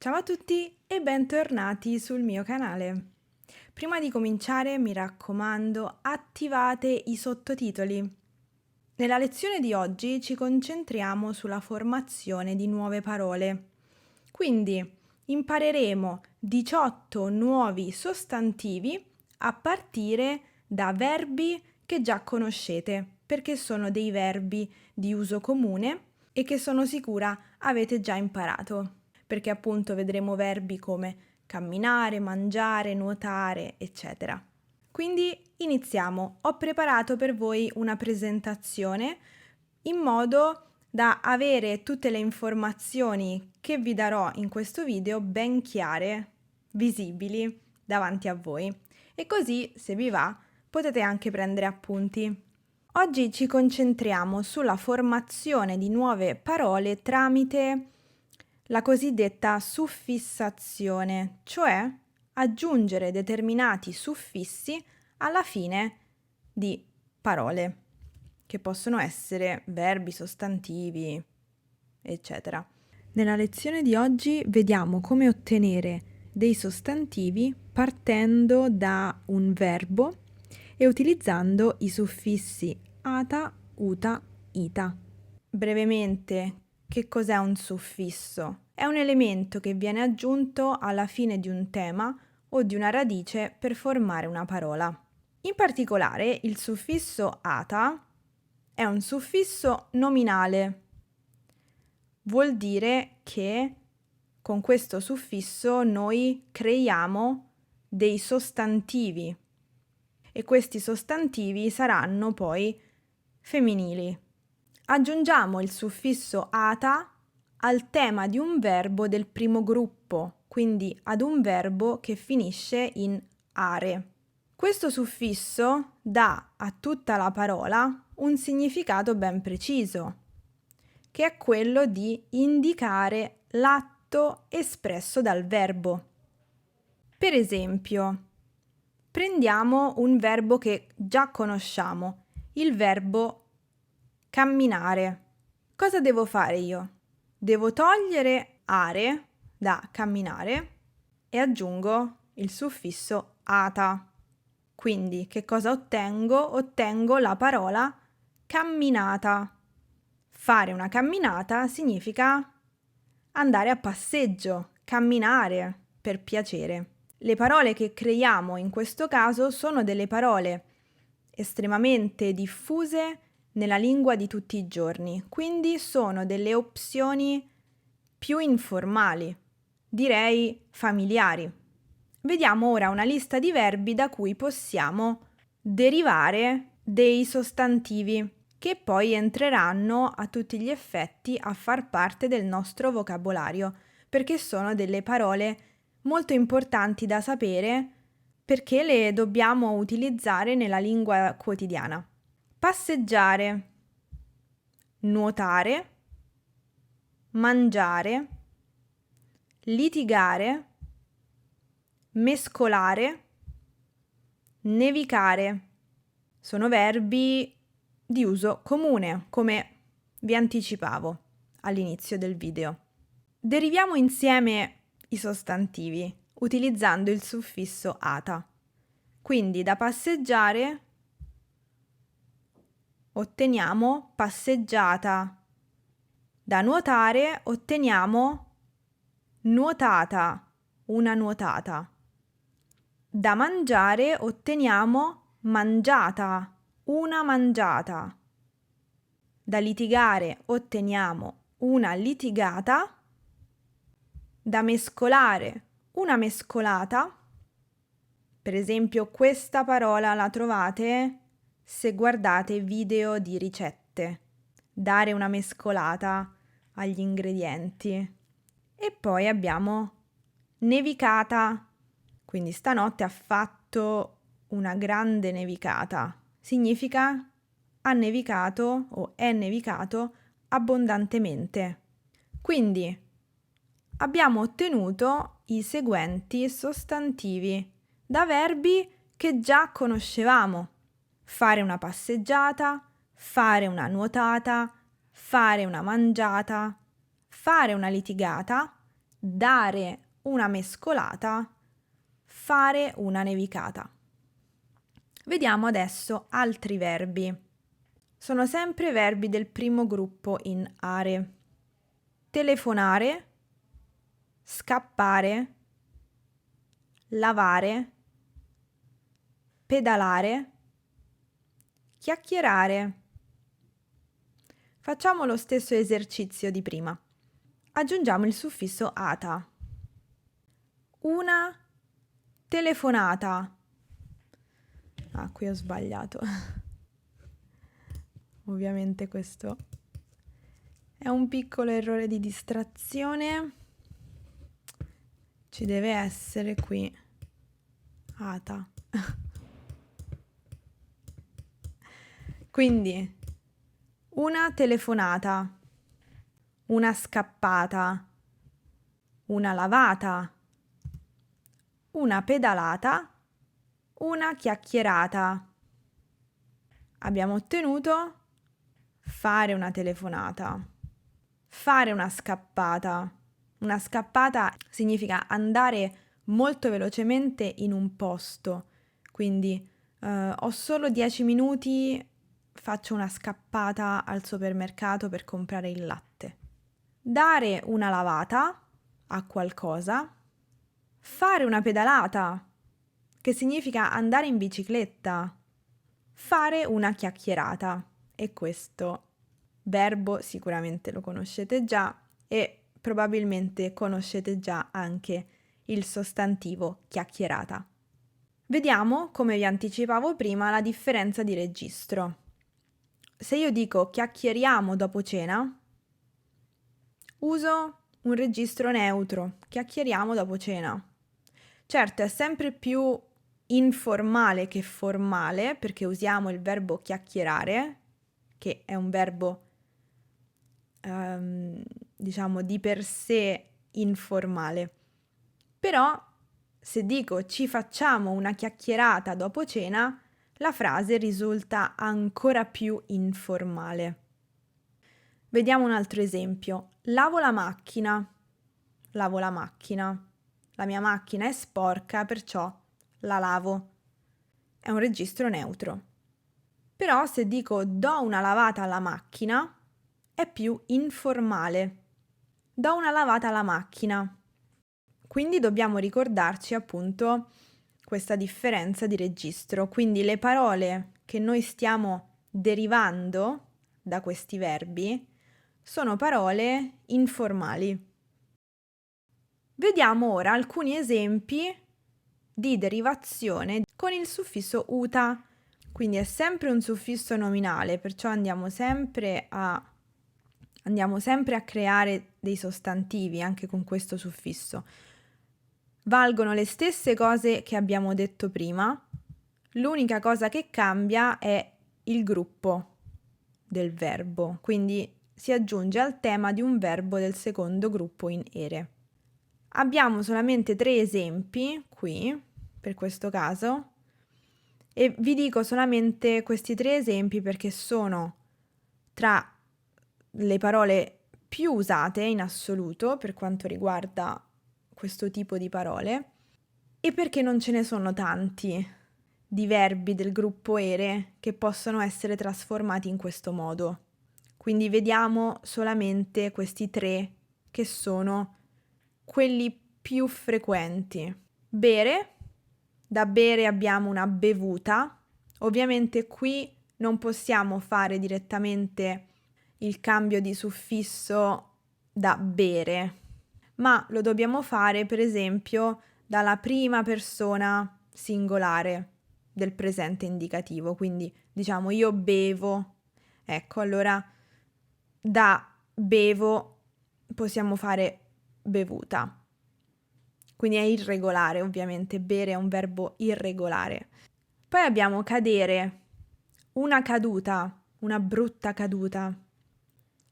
Ciao a tutti e bentornati sul mio canale. Prima di cominciare, mi raccomando, attivate i sottotitoli. Nella lezione di oggi ci concentriamo sulla formazione di nuove parole. Quindi impareremo 18 nuovi sostantivi a partire da verbi che già conoscete, perché sono dei verbi di uso comune e che sono sicura avete già imparato, perché appunto vedremo verbi come camminare, mangiare, nuotare, eccetera. Quindi iniziamo. Ho preparato per voi una presentazione in modo da avere tutte le informazioni che vi darò in questo video ben chiare, visibili davanti a voi. E così, se vi va, potete anche prendere appunti. Oggi ci concentriamo sulla formazione di nuove parole tramite la cosiddetta suffissazione, cioè aggiungere determinati suffissi alla fine di parole, che possono essere verbi, sostantivi, eccetera. Nella lezione di oggi vediamo come ottenere dei sostantivi partendo da un verbo e utilizzando i suffissi ata, uta, ita. Brevemente, che cos'è un suffisso? È un elemento che viene aggiunto alla fine di un tema o di una radice per formare una parola. In particolare, il suffisso ata è un suffisso nominale. Vuol dire che con questo suffisso noi creiamo dei sostantivi e questi sostantivi saranno poi femminili. Aggiungiamo il suffisso ata al tema di un verbo del primo gruppo, quindi ad un verbo che finisce in are. Questo suffisso dà a tutta la parola un significato ben preciso, che è quello di indicare l'atto espresso dal verbo. Per esempio, prendiamo un verbo che già conosciamo, il verbo camminare. Cosa devo fare io? Devo togliere are da camminare e aggiungo il suffisso ata. Quindi che cosa ottengo? Ottengo la parola camminata. Fare una camminata significa andare a passeggio, camminare per piacere. Le parole che creiamo in questo caso sono delle parole estremamente diffuse nella lingua di tutti i giorni, quindi sono delle opzioni più informali, direi familiari. Vediamo ora una lista di verbi da cui possiamo derivare dei sostantivi che poi entreranno a tutti gli effetti a far parte del nostro vocabolario, perché sono delle parole molto importanti da sapere perché le dobbiamo utilizzare nella lingua quotidiana. Passeggiare, nuotare, mangiare, litigare, mescolare, nevicare. Sono verbi di uso comune, come vi anticipavo all'inizio del video. Deriviamo insieme i sostantivi utilizzando il suffisso ata. Quindi da passeggiare otteniamo passeggiata. Da nuotare otteniamo nuotata, una nuotata. Da mangiare otteniamo mangiata, una mangiata. Da litigare otteniamo una litigata. Da mescolare una mescolata. Per esempio, questa parola la trovate se guardate video di ricette. Dare una mescolata agli ingredienti. E poi abbiamo nevicata. Quindi stanotte ha fatto una grande nevicata. Significa ha nevicato o è nevicato abbondantemente. Quindi abbiamo ottenuto i seguenti sostantivi da verbi che già conoscevamo: fare una passeggiata, fare una nuotata, fare una mangiata, fare una litigata, dare una mescolata, fare una nevicata. Vediamo adesso altri verbi. Sono sempre verbi del primo gruppo in are. Telefonare, scappare, lavare, pedalare, chiacchierare. Facciamo lo stesso esercizio di prima. Aggiungiamo il suffisso ata. Una telefonata. Ah, qui ho sbagliato. Ovviamente questo è un piccolo errore di distrazione. Ci deve essere qui ata. Quindi una telefonata, una scappata, una lavata, una pedalata, una chiacchierata. Abbiamo ottenuto fare una telefonata, fare una scappata. Una scappata significa andare molto velocemente in un posto, quindi ho solo 10 minuti, faccio una scappata al supermercato per comprare il latte. Dare una lavata a qualcosa, fare una pedalata, che significa andare in bicicletta, fare una chiacchierata. E questo verbo sicuramente lo conoscete già e probabilmente conoscete già anche il sostantivo chiacchierata. Vediamo, come vi anticipavo prima, la differenza di registro. Se io dico chiacchieriamo dopo cena, uso un registro neutro, chiacchieriamo dopo cena. Certo, è sempre più informale che formale, perché usiamo il verbo chiacchierare, che è un verbo, diciamo, di per sé informale. Però, se dico ci facciamo una chiacchierata dopo cena, la frase risulta ancora più informale. Vediamo un altro esempio. Lavo la macchina. Lavo la macchina. La mia macchina è sporca, perciò la lavo. È un registro neutro. Però se dico do una lavata alla macchina, è più informale. Do una lavata alla macchina. Quindi dobbiamo ricordarci appunto questa differenza di registro. Quindi le parole che noi stiamo derivando da questi verbi sono parole informali. Vediamo ora alcuni esempi di derivazione con il suffisso uta. Quindi è sempre un suffisso nominale, perciò andiamo sempre a creare dei sostantivi anche con questo suffisso. Valgono le stesse cose che abbiamo detto prima, l'unica cosa che cambia è il gruppo del verbo, quindi si aggiunge al tema di un verbo del secondo gruppo in ere. Abbiamo solamente 3 esempi qui, per questo caso, e vi dico solamente questi 3 esempi perché sono tra le parole più usate in assoluto per quanto riguarda questo tipo di parole e perché non ce ne sono tanti di verbi del gruppo ere che possono essere trasformati in questo modo. Quindi vediamo solamente questi 3 che sono quelli più frequenti. Bere, da bere abbiamo una bevuta. Ovviamente qui non possiamo fare direttamente il cambio di suffisso da bere, ma lo dobbiamo fare per esempio dalla prima persona singolare del presente indicativo, quindi diciamo io bevo, ecco allora da bevo possiamo fare bevuta, quindi è irregolare ovviamente, bere è un verbo irregolare. Poi abbiamo cadere, una caduta, una brutta caduta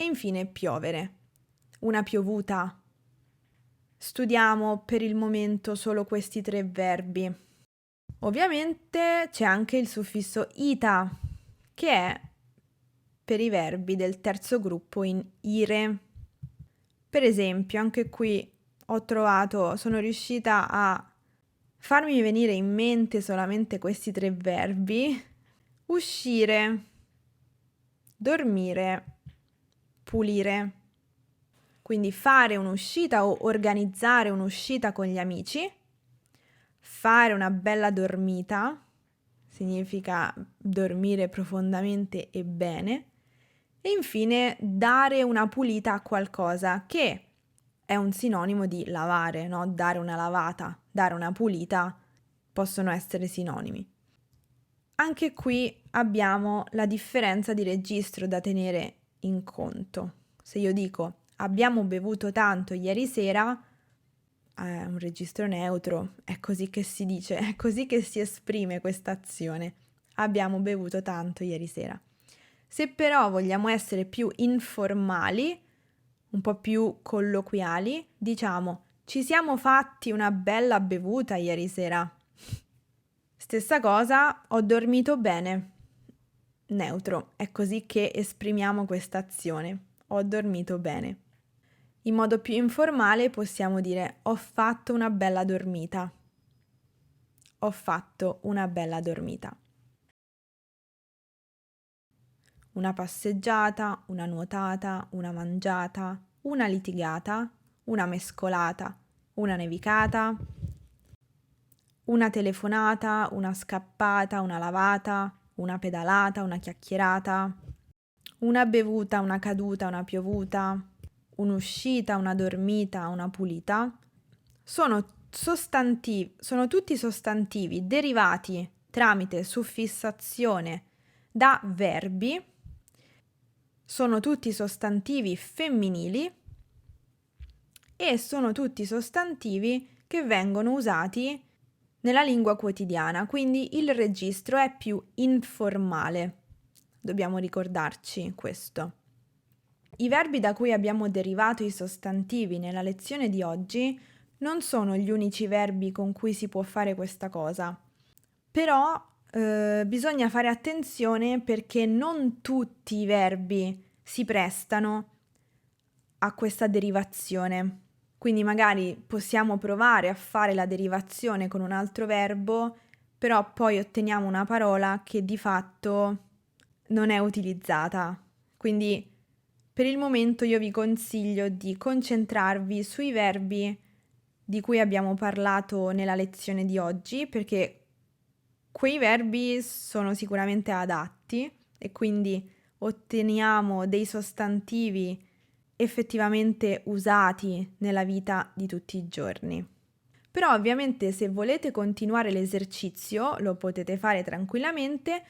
e infine piovere, una piovuta. Studiamo per il momento solo questi 3 verbi. Ovviamente c'è anche il suffisso ita, che è per i verbi del terzo gruppo in ire. Per esempio, anche qui sono riuscita a farmi venire in mente solamente questi 3 verbi: uscire, dormire, pulire. Quindi fare un'uscita o organizzare un'uscita con gli amici, fare una bella dormita, significa dormire profondamente e bene, e infine dare una pulita a qualcosa, che è un sinonimo di lavare, no? Dare una lavata, dare una pulita possono essere sinonimi. Anche qui abbiamo la differenza di registro da tenere in conto. Se io dico abbiamo bevuto tanto ieri sera, è un registro neutro, è così che si dice, è così che si esprime questa azione. Abbiamo bevuto tanto ieri sera. Se però vogliamo essere più informali, un po' più colloquiali, diciamo ci siamo fatti una bella bevuta ieri sera. Stessa cosa, ho dormito bene. Neutro, è così che esprimiamo questa azione. Ho dormito bene. In modo più informale possiamo dire ho fatto una bella dormita. Ho fatto una bella dormita. Una passeggiata, una nuotata, una mangiata, una litigata, una mescolata, una nevicata, una telefonata, una scappata, una lavata, una pedalata, una chiacchierata, una bevuta, una caduta, una piovuta, un'uscita, una dormita, una pulita. Sono tutti sostantivi derivati tramite suffissazione da verbi, sono tutti sostantivi femminili e sono tutti sostantivi che vengono usati nella lingua quotidiana, quindi il registro è più informale. Dobbiamo ricordarci questo. I verbi da cui abbiamo derivato i sostantivi nella lezione di oggi non sono gli unici verbi con cui si può fare questa cosa, però bisogna fare attenzione perché non tutti i verbi si prestano a questa derivazione. Quindi magari possiamo provare a fare la derivazione con un altro verbo, però poi otteniamo una parola che di fatto non è utilizzata. Quindi per il momento io vi consiglio di concentrarvi sui verbi di cui abbiamo parlato nella lezione di oggi, perché quei verbi sono sicuramente adatti e quindi otteniamo dei sostantivi effettivamente usati nella vita di tutti i giorni. Però ovviamente se volete continuare l'esercizio lo potete fare tranquillamente.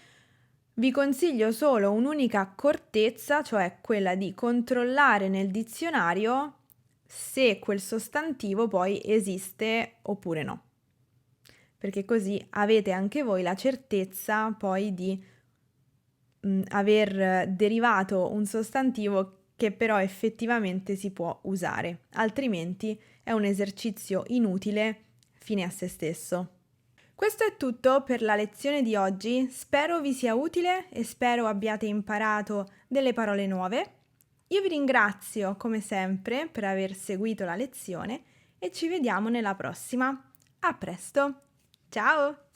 Vi consiglio solo un'unica accortezza, cioè quella di controllare nel dizionario se quel sostantivo poi esiste oppure no. Perché così avete anche voi la certezza poi di aver derivato un sostantivo che però effettivamente si può usare, altrimenti è un esercizio inutile fine a se stesso. Questo è tutto per la lezione di oggi, spero vi sia utile e spero abbiate imparato delle parole nuove. Io vi ringrazio come sempre per aver seguito la lezione e ci vediamo nella prossima. A presto! Ciao!